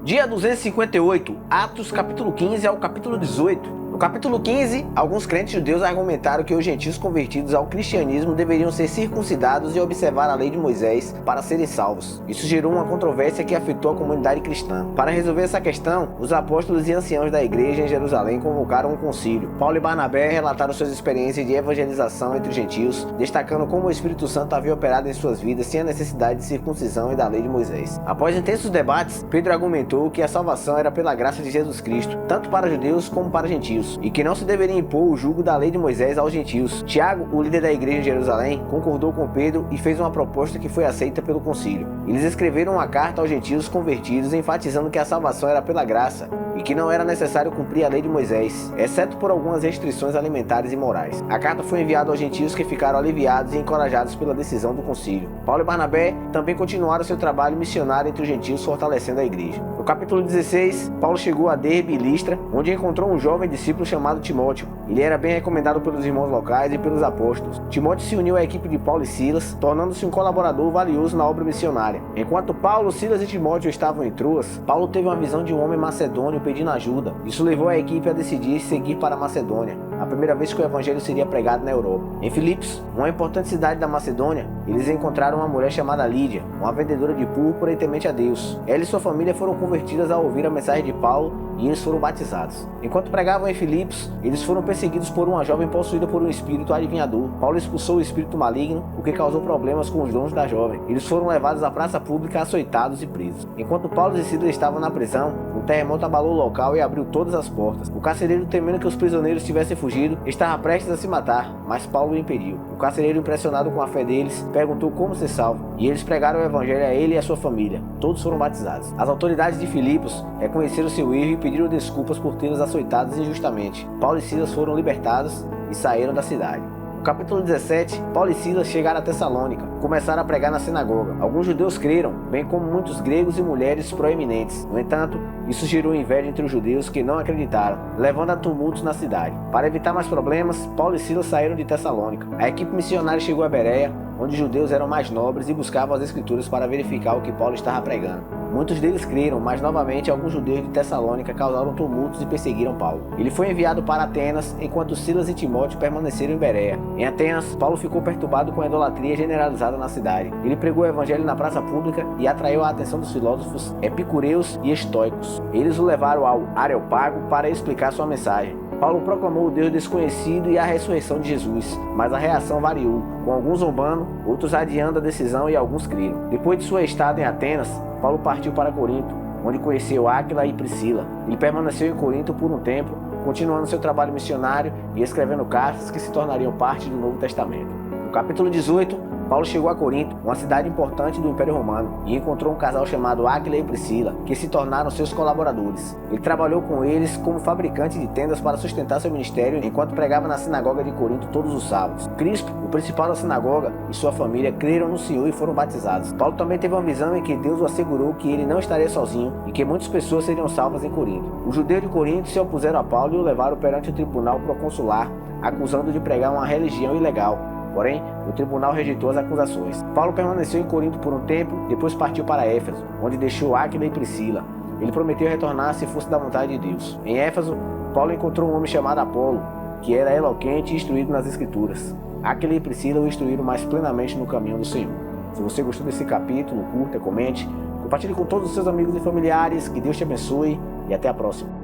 Dia 258, Atos capítulo 15 ao capítulo 18. No capítulo 15, alguns crentes judeus argumentaram que os gentios convertidos ao cristianismo deveriam ser circuncidados e observar a lei de Moisés para serem salvos. Isso gerou uma controvérsia que afetou a comunidade cristã. Para resolver essa questão, os apóstolos e anciãos da igreja em Jerusalém convocaram um concílio. Paulo e Barnabé relataram suas experiências de evangelização entre os gentios, destacando como o Espírito Santo havia operado em suas vidas sem a necessidade de circuncisão e da lei de Moisés. Após intensos debates, Pedro argumentou que a salvação era pela graça de Jesus Cristo, tanto para judeus como para gentios, e que não se deveria impor o jugo da lei de Moisés aos gentios. Tiago, o líder da igreja em Jerusalém, concordou com Pedro e fez uma proposta que foi aceita pelo concílio. Eles escreveram uma carta aos gentios convertidos, enfatizando que a salvação era pela graça e que não era necessário cumprir a lei de Moisés, exceto por algumas restrições alimentares e morais. A carta foi enviada aos gentios, que ficaram aliviados e encorajados pela decisão do concílio. Paulo e Barnabé também continuaram seu trabalho missionário entre os gentios, fortalecendo a igreja. No capítulo 16, Paulo chegou a Derbe e Listra, onde encontrou um jovem discípulo chamado Timóteo. Ele era bem recomendado pelos irmãos locais e pelos apóstolos. Timóteo se uniu à equipe de Paulo e Silas, tornando-se um colaborador valioso na obra missionária. Enquanto Paulo, Silas e Timóteo estavam em Troas, Paulo teve uma visão de um homem macedônio pedindo ajuda. Isso levou a equipe a decidir seguir para a Macedônia, a primeira vez que o evangelho seria pregado na Europa. Em Filipos, uma importante cidade da Macedônia, eles encontraram uma mulher chamada Lídia, uma vendedora de púrpura e temente a Deus. Ela e sua família foram convertidas ao ouvir a mensagem de Paulo e eles foram batizados. Enquanto pregavam em Filipos, eles foram perseguidos por uma jovem possuída por um espírito adivinhador. Paulo expulsou o espírito maligno, o que causou problemas com os donos da jovem. Eles foram levados à praça pública, açoitados e presos. Enquanto Paulo e Silas estavam na prisão, um terremoto abalou o local e abriu todas as portas. O carcereiro, temendo que os prisioneiros tivessem fugido, estava prestes a se matar, mas Paulo o impediu. O carcereiro, impressionado com a fé deles, perguntou como ser salvo, e eles pregaram o evangelho a ele e a sua família. Todos foram batizados. As autoridades de Filipos reconheceram seu erro e pediram desculpas por tê-los açoitados injustamente. Paulo e Silas foram libertados e saíram da cidade. No capítulo 17, Paulo e Silas chegaram a Tessalônica, começaram a pregar na sinagoga. Alguns judeus creram, bem como muitos gregos e mulheres proeminentes. No entanto, isso gerou inveja entre os judeus que não acreditaram, levando a tumultos na cidade. Para evitar mais problemas, Paulo e Silas saíram de Tessalônica. A equipe missionária chegou a Bereia, onde os judeus eram mais nobres e buscavam as escrituras para verificar o que Paulo estava pregando. Muitos deles creram, mas novamente alguns judeus de Tessalônica causaram tumultos e perseguiram Paulo. Ele foi enviado para Atenas, enquanto Silas e Timóteo permaneceram em Bereia. Em Atenas, Paulo ficou perturbado com a idolatria generalizada na cidade. Ele pregou o evangelho na praça pública e atraiu a atenção dos filósofos epicureus e estoicos. Eles o levaram ao Areópago para explicar sua mensagem. Paulo proclamou o Deus desconhecido e a ressurreição de Jesus, mas a reação variou, com alguns zombando, outros adiando a decisão e alguns creram. Depois de sua estada em Atenas, Paulo partiu para Corinto, onde conheceu Áquila e Priscila. Ele permaneceu em Corinto por um tempo, continuando seu trabalho missionário e escrevendo cartas que se tornariam parte do Novo Testamento. No capítulo 18, Paulo chegou a Corinto, uma cidade importante do Império Romano, e encontrou um casal chamado Áquila e Priscila, que se tornaram seus colaboradores. Ele trabalhou com eles como fabricante de tendas para sustentar seu ministério, enquanto pregava na sinagoga de Corinto todos os sábados. Crispo, o principal da sinagoga, e sua família creram no Senhor e foram batizados. Paulo também teve uma visão em que Deus o assegurou que ele não estaria sozinho e que muitas pessoas seriam salvas em Corinto. Os judeus de Corinto se opuseram a Paulo e o levaram perante o tribunal proconsular, acusando de pregar uma religião ilegal. Porém, o tribunal rejeitou as acusações. Paulo permaneceu em Corinto por um tempo, depois partiu para Éfeso, onde deixou Áquila e Priscila. Ele prometeu retornar se fosse da vontade de Deus. Em Éfeso, Paulo encontrou um homem chamado Apolo, que era eloquente e instruído nas Escrituras. Áquila e Priscila o instruíram mais plenamente no caminho do Senhor. Se você gostou desse capítulo, curta, comente, compartilhe com todos os seus amigos e familiares. Que Deus te abençoe e até a próxima.